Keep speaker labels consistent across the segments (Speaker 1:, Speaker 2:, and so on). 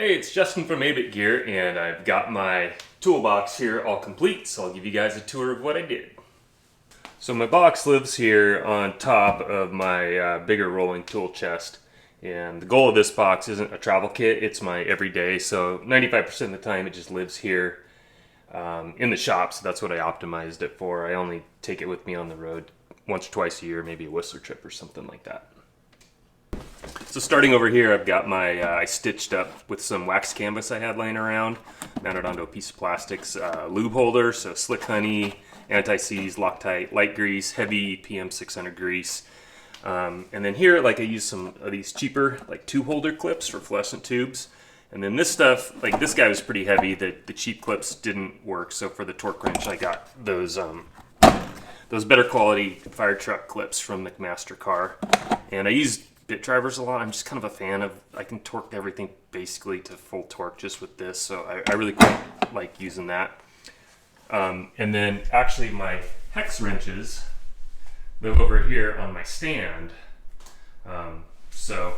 Speaker 1: Hey, it's Justin from Abit Gear, and I've got my toolbox here all complete, so I'll give you guys a tour of what I did. So my box lives here on top of my bigger rolling tool chest, and the goal of this box isn't a travel kit, it's my everyday, so 95% of the time it just lives here in the shop, so that's what I optimized it for. I only take it with me on the road once or twice a year, maybe a Whistler trip or something like that. So starting over here, I've got my, I stitched up with some wax canvas I had laying around, mounted onto a piece of plastics, lube holder, so Slick Honey, anti-seize, Loctite, light grease, heavy PM 600 grease. And then here, like I used some of these cheaper, like tube holder clips for fluorescent tubes. And then this stuff, like this guy was pretty heavy, the cheap clips didn't work, so for the torque wrench I got those better quality fire truck clips from McMaster car. And I used bit drivers a lot. I'm just kind of a fan of, I can torque everything basically to full torque just with this, so I really quite like using that. And then actually my hex wrenches live over here on my stand. So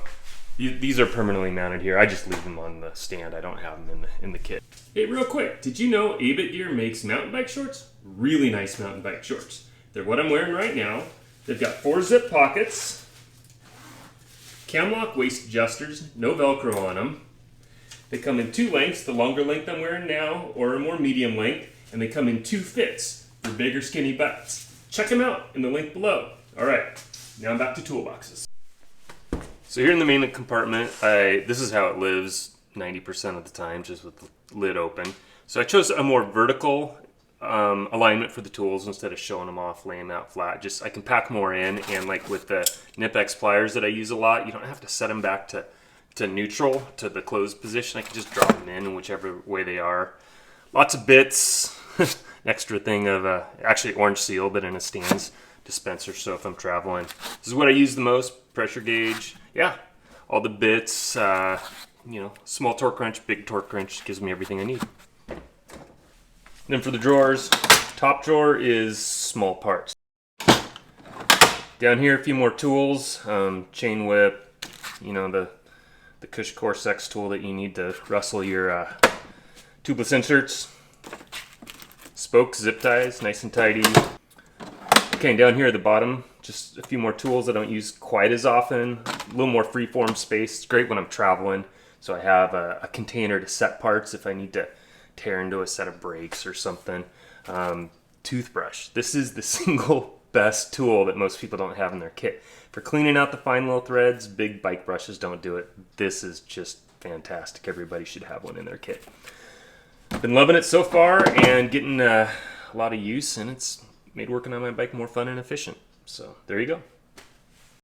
Speaker 1: these are permanently mounted here. I just leave them on the stand. I don't have them in the kit. Hey, real quick, did you know Abit Gear makes mountain bike shorts? Really nice mountain bike shorts. They're what I'm wearing right now. They've got 4 zip pockets, Camlock waist adjusters, no Velcro on them. They come in 2 lengths, the longer length I'm wearing now, or a more medium length, and they come in 2 fits for big or skinny butts. Check them out in the link below. All right, now back to toolboxes. So here in the main compartment, this is how it lives 90% of the time, just with the lid open. So I chose a more vertical alignment for the tools instead of showing them off, laying them out flat. Just I can pack more in, and like with the Nip-X pliers that I use a lot, you don't have to set them back to neutral, to the closed position. I can just drop them in whichever way they are. Lots of bits. Extra thing of actually orange seal, but in a stands dispenser, so if I'm traveling. This is what I use the most, pressure gauge. Yeah, all the bits, you know, small torque wrench, big torque wrench, gives me everything I need. Then for the drawers, top drawer is small parts. Down here, a few more tools, chain whip, you know, the Cush Core Sex tool that you need to rustle your tubeless inserts. Spokes, zip ties, nice and tidy. Okay, and down here at the bottom, just a few more tools I don't use quite as often. A little more freeform space. It's great when I'm traveling, so I have a container to set parts if I need to tear into a set of brakes or something. Toothbrush. This is the single best tool that most people don't have in their kit. For cleaning out the fine little threads, big bike brushes don't do it. This is just fantastic. Everybody should have one in their kit. Been loving it so far and getting a lot of use, and it's made working on my bike more fun and efficient. So there you go.